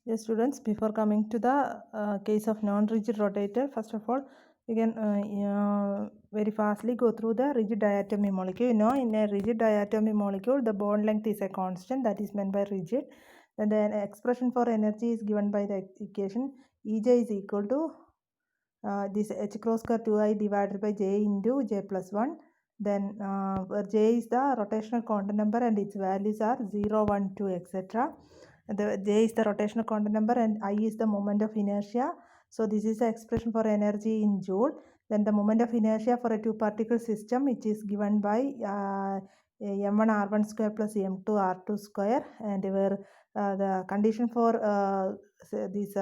Yes, students, before coming to the case of non-rigid rotator, first of all, you can very fastly go through the rigid diatomy molecule. You know, in a rigid diatomy molecule, the bond length is a constant, that is meant by rigid. Then the expression for energy is given by the equation Ej is equal to this h cross square 2i divided by j into j plus 1. Then where j is the rotational quantum number and its values are 0, 1, 2, etc. The j is the rotational quantum number and I is the moment of inertia. So this is the expression for energy in joule. Then the moment of inertia for a two-particle system, which is given by m1 r1 square plus m2 r2 square, and where the condition for this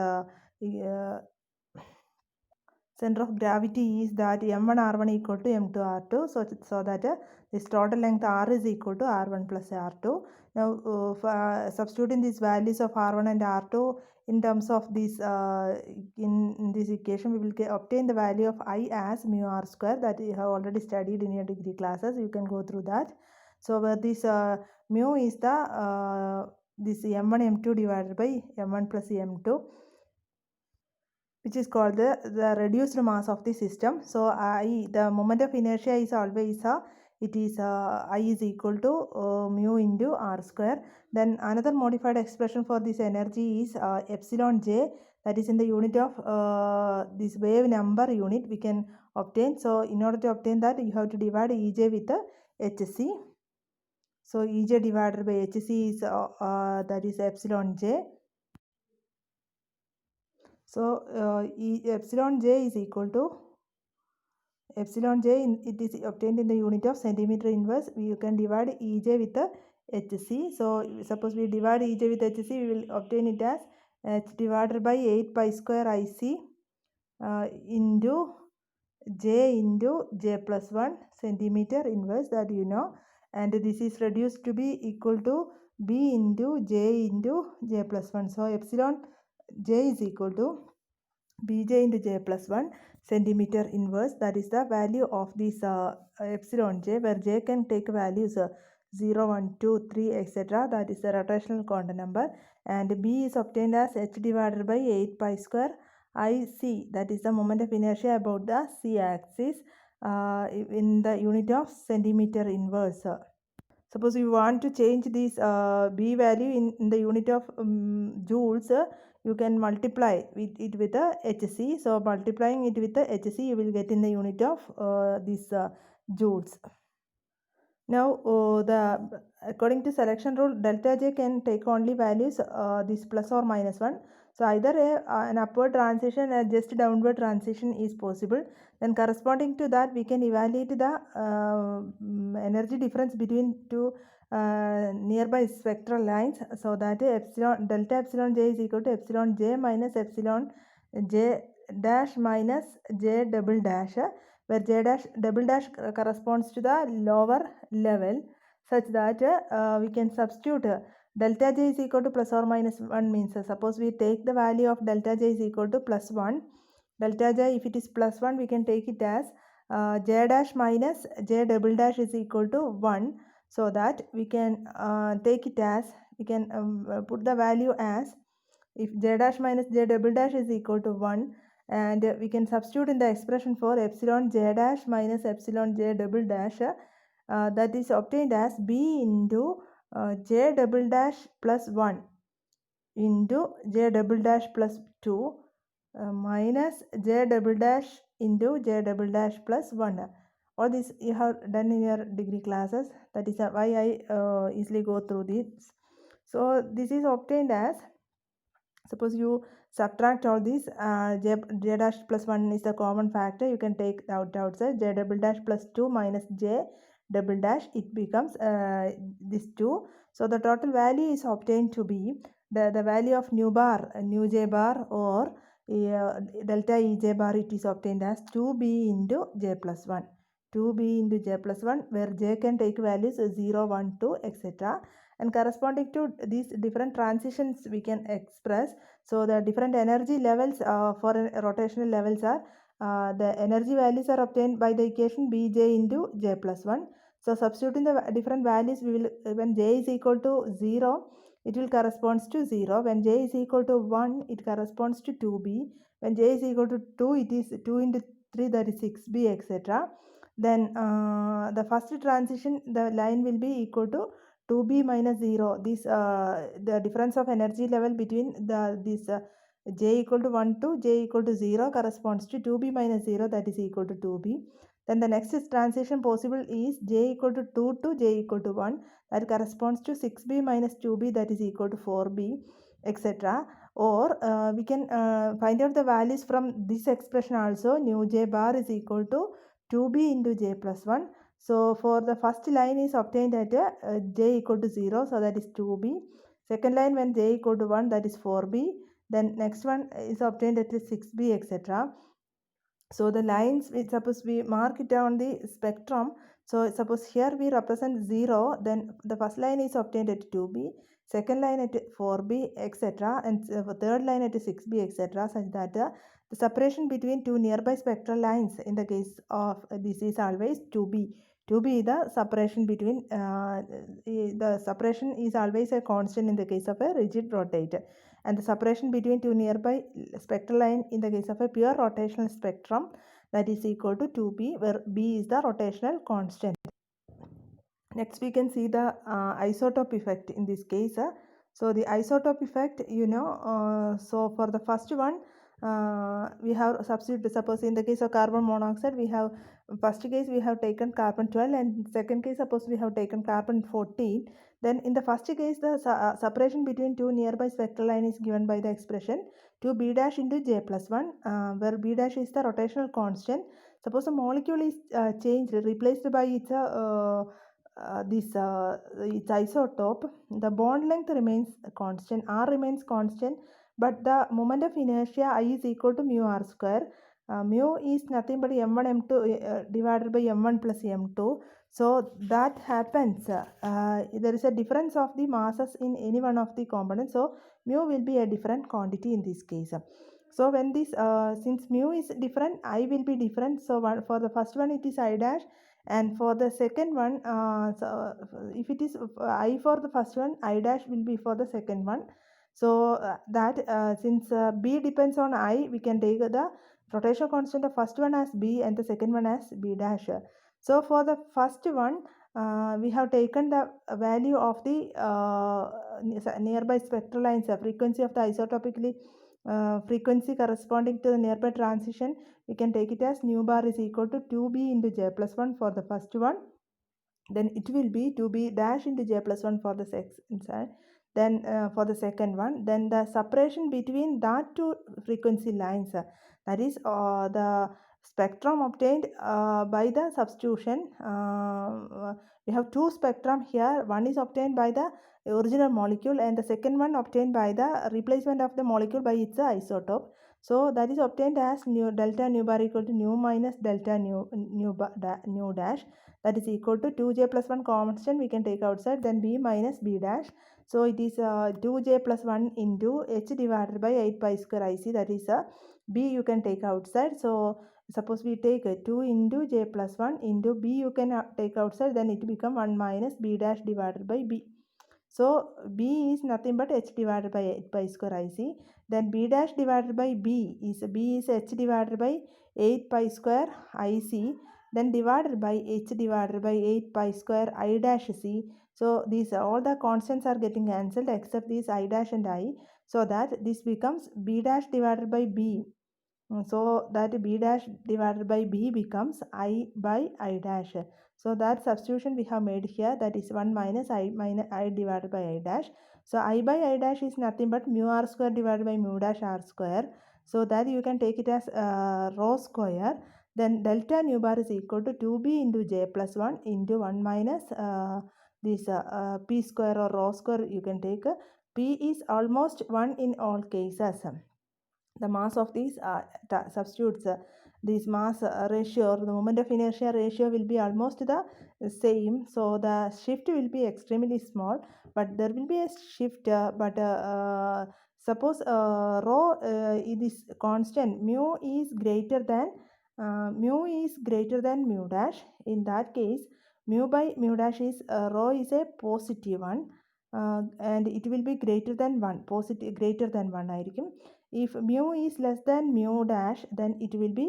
center of gravity is that m1 r1 equal to m2 r2, so that this total length r is equal to r1 plus r2. Now substituting these values of r1 and r2 in terms of this in this equation, we will obtain the value of I as mu r square, that you have already studied in your degree classes. You can go through that. So where this mu is the this m1 m2 divided by m1 plus m2, which is called the reduced mass of the system. So the moment of inertia is always I is equal to mu into r square. Then another modified expression for this energy is epsilon j, that is in the unit of this wave number unit we can obtain. So in order to obtain that, you have to divide Ej with the hc. So Ej divided by hc is that is epsilon j. So epsilon j is equal to epsilon j, it is obtained in the unit of centimeter inverse. You can divide Ej with the hc. So suppose we divide Ej with hc, we will obtain it as h divided by 8 pi square Ic into j into j plus 1 centimeter inverse, that you know, and this is reduced to be equal to b into j into j plus 1. So epsilon j is equal to bj into j plus 1 centimeter inverse. That is the value of this epsilon j, where j can take values 0, 1, 2, 3, etc. That is the rotational quantum number. And b is obtained as h divided by 8 pi square Ic, that is the moment of inertia about the c axis in the unit of centimeter inverse. Suppose you want to change this b value in the unit of joules, you can multiply it with the hc. So multiplying it with the hc, you will get in the unit of this joules. Now according to selection rule, delta j can take only values this plus or minus 1. So either an upward transition or just downward transition is possible. Then corresponding to that, we can evaluate the energy difference between two nearby spectral lines, so that delta epsilon j is equal to epsilon j minus epsilon j dash minus j double dash, where j dash double dash corresponds to the lower level, such that we can substitute delta j is equal to plus or minus 1 means suppose we take the value of delta j is equal to plus 1. Delta j, if it is plus 1, we can take it as j dash minus j double dash is equal to 1, so that we can take it as, we can put the value as, if j dash minus j double dash is equal to 1, and we can substitute in the expression for epsilon j dash minus epsilon j double dash, that is obtained as b into j double dash plus 1 into j double dash plus 2 minus j double dash into j double dash plus 1. All this you have done in your degree classes. That is why I easily go through this. So this is obtained as, suppose you subtract all these, j dash plus 1 is the common factor, you can take out outside, j double dash plus 2 minus j double dash, it becomes this 2. So the total value is obtained to be the value of nu bar, nu j bar, or delta ej bar, it is obtained as 2b into j plus 1. 2b into j plus 1, where j can take values 0, 1, 2, etc. And corresponding to these different transitions we can express. So the different energy levels for rotational levels are the energy values are obtained by the equation bj into j plus 1. So substituting the different values, we will, when j is equal to 0, it will corresponds to 0. When j is equal to 1, it corresponds to 2b. When j is equal to 2, it is 2 into 3, that is 6b, etc. Then the first transition, the line will be equal to 2b minus 0. This the difference of energy level between this j equal to 1 to j equal to 0 corresponds to 2b minus 0, that is equal to 2b. Then the next transition possible is j equal to 2 to j equal to 1, that corresponds to 6b minus 2b, that is equal to 4b, etc. Or we can find out the values from this expression also. Nu j bar is equal to 2b into j plus 1. So for the first line is obtained at j equal to 0, so that is 2b. Second line when j equal to 1, that is 4b. Then next one is obtained at 6b, etc. So the lines, suppose we mark it on the spectrum. So suppose here we represent 0, then the first line is obtained at 2b, second line at 4b, etc. and third line at 6b, etc. such that the separation between two nearby spectral lines in the case of this is always 2b. 2b is the separation between, the separation is always a constant in the case of a rigid rotator. And the separation between two nearby spectral line in the case of a pure rotational spectrum, that is equal to 2b, where b is the rotational constant. Next we can see the isotope effect in this case. So the isotope effect, so for the first one, we have substitute. Suppose in the case of carbon monoxide, we have first case we have taken carbon 12, and second case suppose we have taken carbon 14. Then in the first case, the separation between two nearby spectral line is given by the expression 2b dash into j plus 1, where b dash is the rotational constant. Suppose a molecule is changed, replaced by its its isotope, the bond length remains constant, r remains constant, but the moment of inertia I is equal to mu r square. Mu is nothing but m1 m2 divided by m1 plus m2. So that happens, there is a difference of the masses in any one of the components, so mu will be a different quantity in this case. So when this since mu is different, I will be different, so for the first one it is I dash, and for the second one, so if it is I for the first one, I dash will be for the second one. So since b depends on I, we can take the rotational constant of first one as b and the second one as b dash. So for the first one, we have taken the value of the nearby spectral lines, frequency of the isotopically frequency corresponding to the nearby transition. We can take it as nu bar is equal to 2b into j plus 1 for the first one. Then it will be 2b dash into j plus 1 for the second. Then for the second one, then the separation between that two frequency lines, that is the spectrum obtained by the substitution. We have two spectrum here. One is obtained by the original molecule, and the second one obtained by the replacement of the molecule by its isotope. So that is obtained as delta nu bar equal to nu minus delta nu dash, that is equal to 2j plus 1 constant we can take outside, then b minus b dash. So it is 2j plus 1 into h divided by 8 pi square IC, that is b you can take outside. So suppose we take 2 into j plus 1 into b you can take outside, then it become 1 minus b dash divided by b. So b is nothing but h divided by 8 pi square IC. Then b dash divided by b is h divided by 8 pi square IC. Then divided by h divided by 8 pi square I dash c. So these all the constants are getting cancelled except these I dash and I. So that this becomes b dash divided by b. So that b dash divided by b becomes I by I dash. So that substitution we have made here, that is 1 minus I divided by I dash. So I by I dash is nothing but mu r square divided by mu dash r square. So that you can take it as rho square. Then delta nu bar is equal to 2b into j plus 1 into 1 minus this p square or rho square you can take. P is almost 1 in all cases. The mass of these substitutes, this mass ratio or the moment of inertia ratio will be almost the same. So the shift will be extremely small, but there will be a shift, but suppose rho is constant, mu is greater than mu dash. In that case, mu by mu dash is rho is a positive one. and it will be greater than 1, positive greater than 1 ആയിരിക്കും. If mu is less than mu dash, then it will be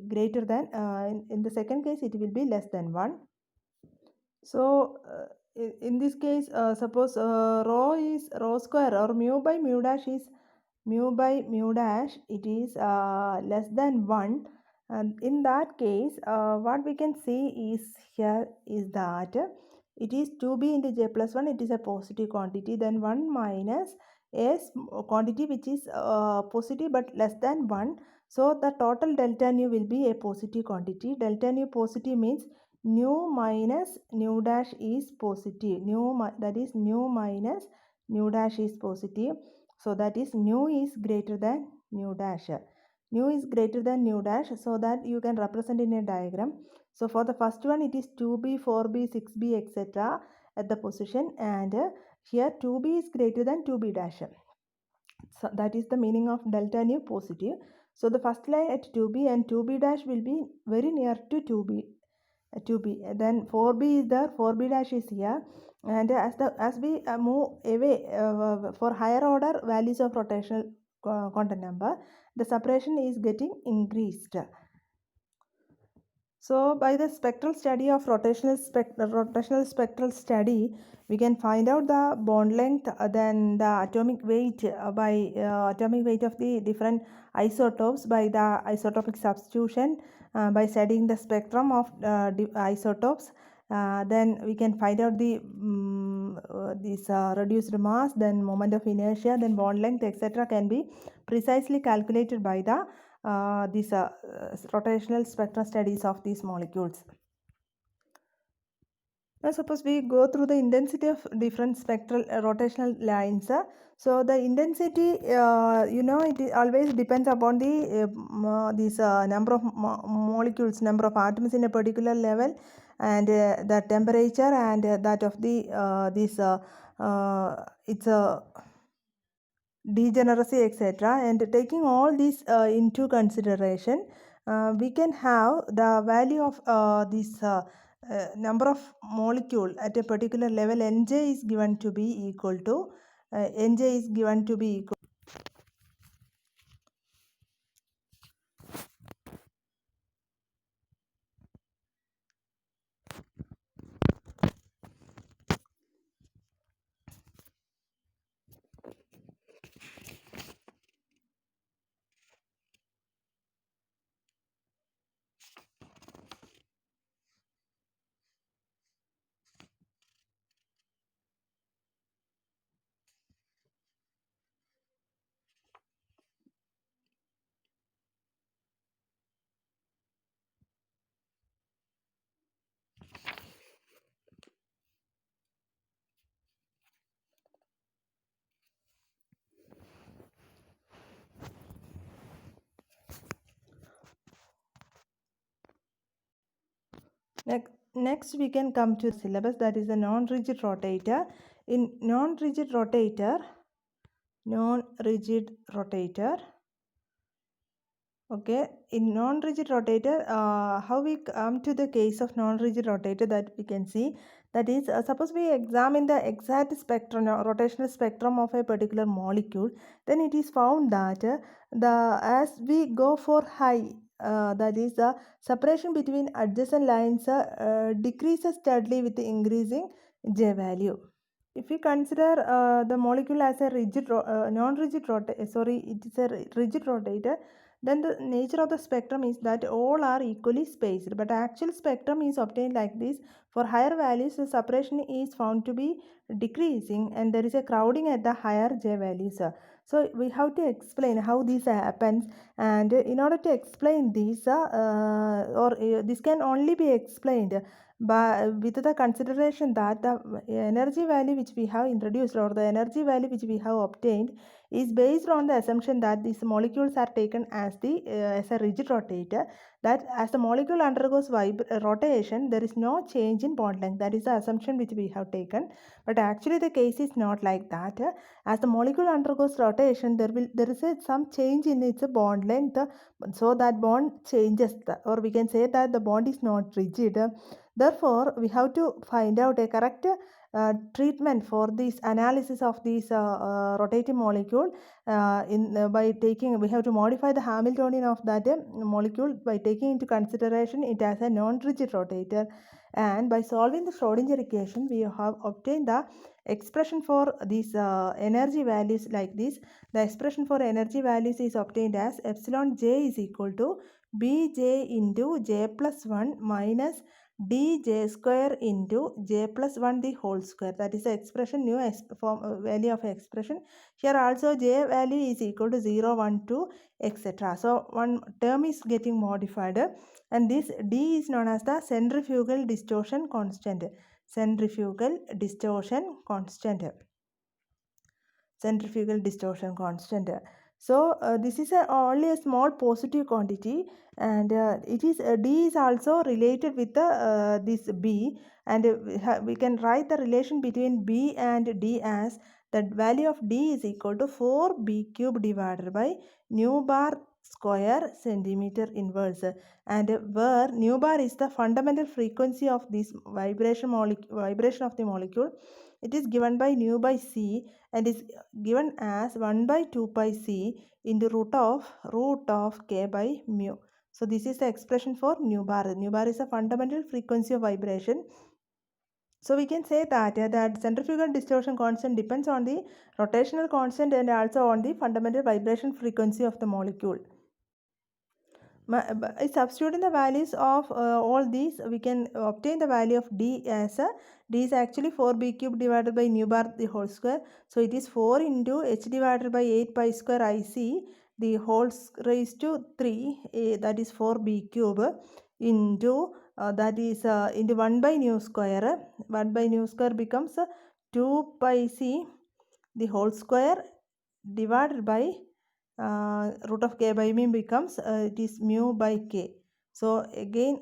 greater than, in the second case it will be less than 1. So in this case, suppose rho is rho square, or mu by mu dash is mu by mu dash, it is less than 1. And in that case, what we can see is here is that it is 2b into j plus 1, it is a positive quantity, then 1 minus a quantity which is positive but less than 1. So the total delta nu will be a positive quantity. Delta nu positive means nu minus nu dash is positive. That is nu minus nu dash is positive. So that is nu is greater than nu dash. Nu is greater than nu dash, so that you can represent in a diagram. So for the first one it is 2b, 4b, 6b, etc. at the position, and here 2b is greater than 2b dash. So that is the meaning of delta nu positive. So the first line at 2b and 2b dash will be very near to 2b. Then 4b is there, 4b dash is here, and as we move away for higher order values of rotational quantum number, the separation is getting increased. So by the spectral study of rotational spectral study, we can find out the bond length, then the atomic weight by atomic weight of the different isotopes by the isotopic substitution, by studying the spectrum of isotopes. Then we can find out the this reduced mass, then moment of inertia, then bond length, etc. can be precisely calculated by the these rotational spectral studies of these molecules. Now suppose we go through the intensity of different spectral rotational lines. So the intensity, it always depends upon the this number of molecules, number of atoms in a particular level, and the temperature, and that of the its degeneracy, etc. And taking all these into consideration, we can have the value of this number of molecule at a particular level. Nj is given to be equal to Nj is given to be equal. Next we can come to syllabus, that is the non-rigid rotator. In non-rigid rotator, okay, in non-rigid rotator, how we come to the case of non-rigid rotator, that we can see, that is suppose we examine the exact spectrum, rotational spectrum of a particular molecule, then it is found that as we go for high, that is the separation between adjacent lines decreases steadily with the increasing J value. If we consider the molecule as a rigid non-rigid rotator, it is a rigid rotator, then the nature of the spectrum is that all are equally spaced, but actual spectrum is obtained like this. For higher values, the separation is found to be decreasing, and there is a crowding at the higher J values. So we have to explain how this happens, and in order to explain this, this can only be explained with the consideration that the energy value which we have introduced, or the energy value which we have obtained, is based on the assumption that these molecules are taken as as a rigid rotator, that as the molecule undergoes rotation, there is no change in bond length. That is the assumption which we have taken, but actually the case is not like that. As the molecule undergoes rotation, there is some change in its bond length, so that bond changes, or we can say that the bond is not rigid. Therefore, we have to find out a correct treatment for this analysis of this rotating molecule by taking, we have to modify the Hamiltonian of that molecule by taking into consideration it as a non-rigid rotator, and by solving the Schrodinger equation we have obtained the expression for these energy values like this. The expression for energy values is obtained as epsilon j is equal to bj into j plus 1 minus dj square into j plus 1 the whole square. That is the expression, new value of expression. Here also j value is equal to 0, 1, 2, etc. So one term is getting modified, and this d is known as the centrifugal distortion constant. Centrifugal distortion constant. Centrifugal distortion constant. So this is only a small positive quantity, and it is d is also related with the this b, and we can write the relation between b and d as the value of d is equal to 4b cube divided by nu bar square centimeter inverse, and where nu bar is the fundamental frequency of this vibration of the molecule. It is given by nu by c and is given as 1 by 2 pi c into root of k by mu. So this is the expression for nu bar. Nu bar is a fundamental frequency of vibration. So we can say that centrifugal distortion constant depends on the rotational constant and also on the fundamental vibration frequency of the molecule. By substituting the values of all these, we can obtain the value of d as d is actually 4b cube divided by nu bar the whole square. So it is 4 into h divided by 8 pi square ic the whole raised to 3, that is 4b cube into that is into 1 by nu square. 1 by nu square becomes 2 pi c the whole square divided by root of k by mu becomes it is mu by k. So again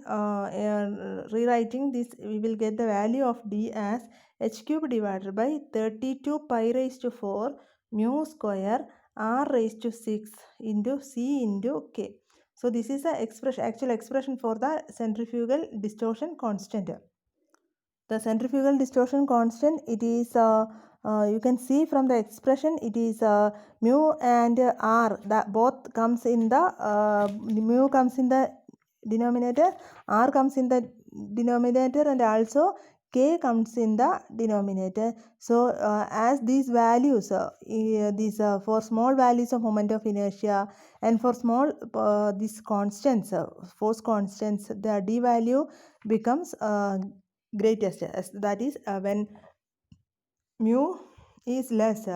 rewriting this, we will get the value of d as h cube divided by 32 pi raised to 4 mu square r raised to 6 into c into k. So this is the actual expression for the centrifugal distortion constant. The centrifugal distortion constant, it is you can see from the expression, it is mu and r, that both comes in the mu comes in the denominator, r comes in the denominator, and also k comes in the denominator. So as these values for small values of moment of inertia and for small these constants, force constants, the d value becomes greatest, that is when mu is less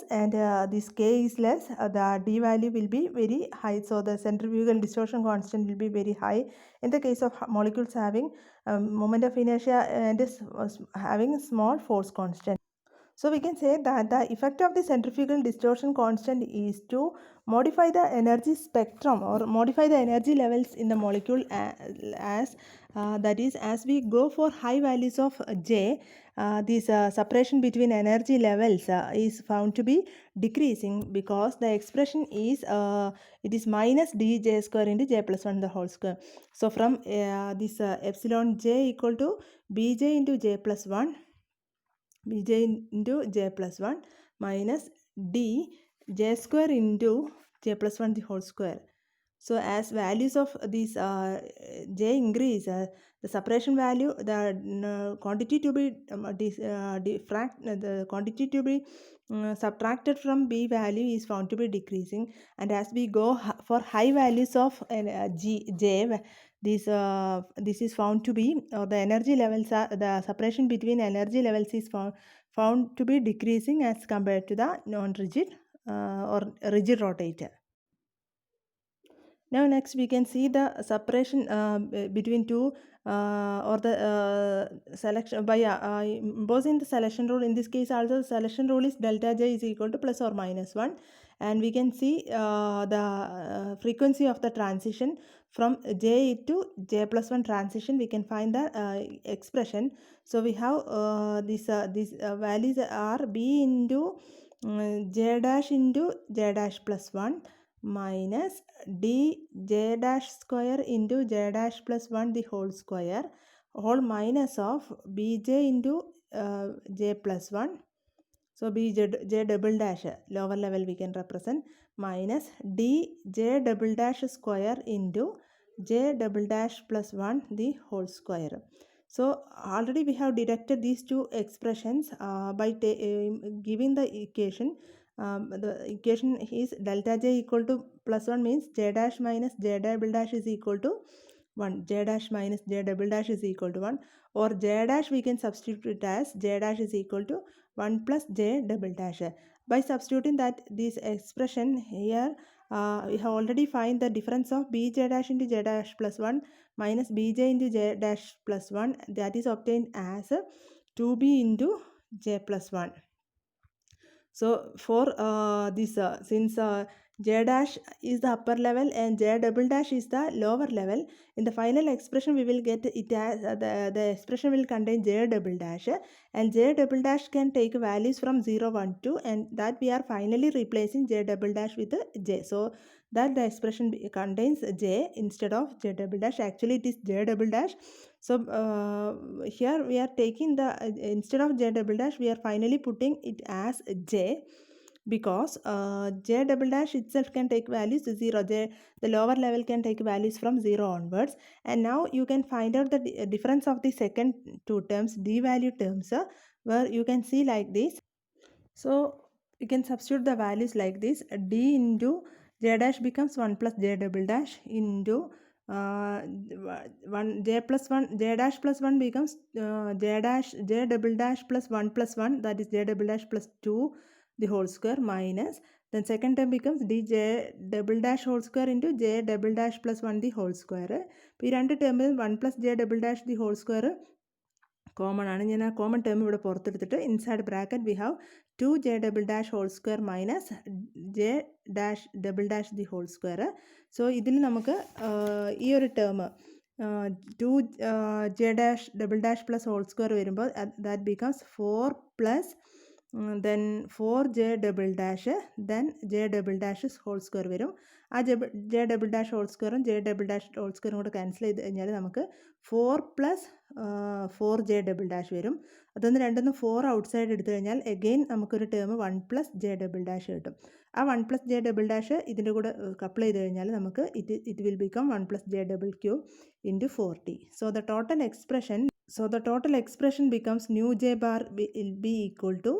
and this k is less, the d value will be very high. So the centrifugal distortion constant will be very high in the case of molecules having moment of inertia and having small force constant. So we can say that the effect of the centrifugal distortion constant is to modify the energy spectrum or modify the energy levels in the molecule as that is, as we go for high values of J, this separation between energy levels is found to be decreasing, because the expression is it is minus dj square into j plus 1 the whole square. So from this epsilon j equal to bj into j plus 1 bj into j plus 1 minus d j square into j plus 1 the whole square. So as values of these j increase, the separation value, the quantity to be the quantity to be subtracted from b value is found to be decreasing, and as we go for high values of j, this is found to be, or the energy levels are, the separation between energy levels is found to be decreasing as compared to the non-rigid or rigid rotator. Now next we can see the separation between two or the selection by imposing the selection rule. In this case also the selection rule is delta j is equal to plus or minus 1, and we can see the frequency of the transition from j to j plus 1 transition. We can find the expression. So we have these values are b into j dash into j dash plus 1 minus d j dash square into j dash plus 1 the whole square whole minus of bj into j plus 1. So j double dash, lower level we can represent, minus dj double dash square into j double dash plus 1 the whole square. So already we have deducted these two expressions by giving the equation. The equation is delta j equal to plus 1 means j dash minus j double dash is equal to 1. J dash minus j double dash is equal to 1, or j dash we can substitute it as j dash is equal to 1 plus j double dash. By substituting that this expression here, we have already find the difference of bj dash into j dash plus 1 minus bj into j dash plus 1, that is obtained as 2b into j plus 1. So for this, since j dash is the upper level and j double dash is the lower level, in the final expression we will get it as the expression will contain j double dash, and j double dash can take values from 0, 1, 2, and that we are finally replacing j double dash with j. So that the expression contains j instead of j double dash. Actually it is j double dash. So here we are taking the instead of j double dash we are finally putting it as j, because j double dash itself can take values 0. The lower level can take values from 0 onwards. And now you can find out the difference of the second two terms, d value terms, where you can see like this. So you can substitute the values like this. D into j dash becomes 1 plus j double dash into 1 j plus 1 j dash plus 1 becomes j double dash plus 1 plus 1, that is j double dash plus 2 the whole square, minus then second term becomes dj double dash whole square into j double dash plus 1 the whole square. ഇപ്പോൾ ഈ രണ്ട് ടേമിൽ 1 plus j double dash the whole square common ആണ്. ഞാൻ ആ common term ഇവിടെ പുറത്തെടുത്തിട്ട് inside bracket we have 2j double dash whole square minus j dash double dash the whole square. So ഇതിൽ നമുക്ക് ഈ ഒരു term 2j dash double dash plus whole square വരുമ്പോൾ that becomes 4 plus then 4j double dash then j double dash whole square വരും. ആ j double dash whole സ്ക്വയറും j double dash whole സ്ക്വയറും കൂടെ ക്യാൻസൽ ചെയ്ത് കഴിഞ്ഞാൽ നമുക്ക് 4 പ്ലസ് 4j double dash വരും. അതൊന്ന് രണ്ടൊന്ന് 4 ഔട്ട്സൈഡ് എടുത്തു കഴിഞ്ഞാൽ എഗെയിൻ നമുക്കൊരു term 1 plus j double dash കിട്ടും. ആ 1 പ്ലസ് j double dash ഇതിൻ്റെ കൂടെ കപ്പിൾ ചെയ്ത് കഴിഞ്ഞാൽ നമുക്ക് it will become 1 plus j double cube into 4t. So the total expression becomes nu j bar will be equal to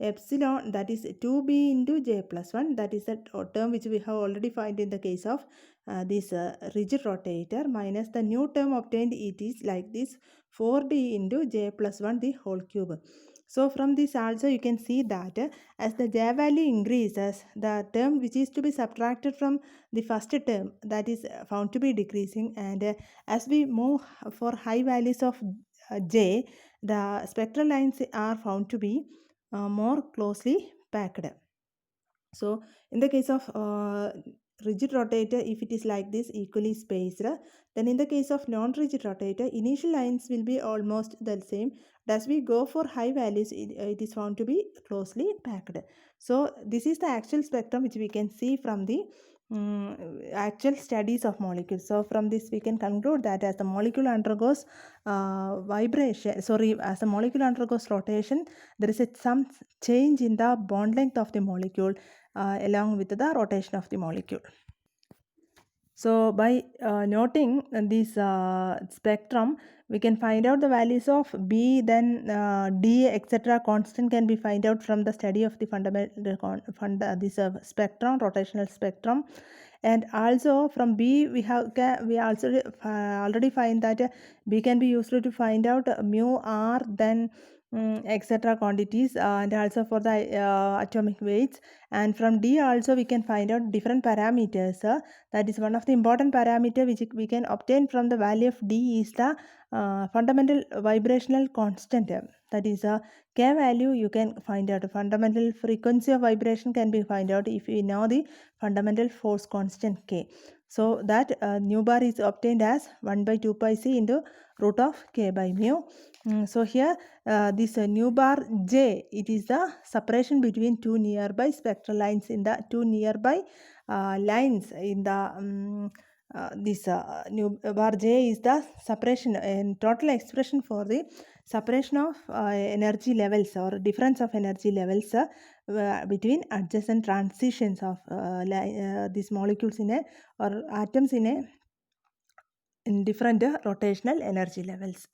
epsilon, that is 2b into j plus 1, that is a term which we have already find in the case of this rigid rotator, minus the new term obtained, it is like this 4d into j plus 1 the whole cube. So from this also you can see that as the j value increases, the term which is to be subtracted from the first term, that is found to be decreasing, and as we move for high values of j, the spectral lines are found to be more closely packed. So in the case of rigid rotator, if it is like this equally spaced, then in the case of non-rigid rotator, initial lines will be almost the same, but as we go for high values it is found to be closely packed. So this is the actual spectrum which we can see from the actual studies of molecules. So from this we can conclude that as the molecule undergoes as the molecule undergoes rotation, there is some change in the bond length of the molecule along with the rotation of the molecule. So by noting this spectrum, we can find out the values of B, then D, etc. constant can be find out from the study of the spectrum, rotational spectrum. And also from B we also already find that B can be used to find out mu r, then etc. quantities, and also for the atomic weights. And from D also we can find out different parameters. That is one of the important parameter which we can obtain from the value of D is the fundamental vibrational constant. That is K value you can find out. Fundamental frequency of vibration can be find out if we know the fundamental force constant K. So that nu bar is obtained as 1 by 2 pi c into root of K by mu. So here this nu bar J, it is the separation between two nearby spectral lines in the two nearby lines in the this nu bar J is the separation and total expression for the separation of energy levels or difference of energy levels between adjacent transitions of these molecules in a or atoms in different rotational energy levels.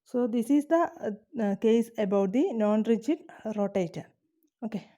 So this is the case about the non-rigid rotator. Okay.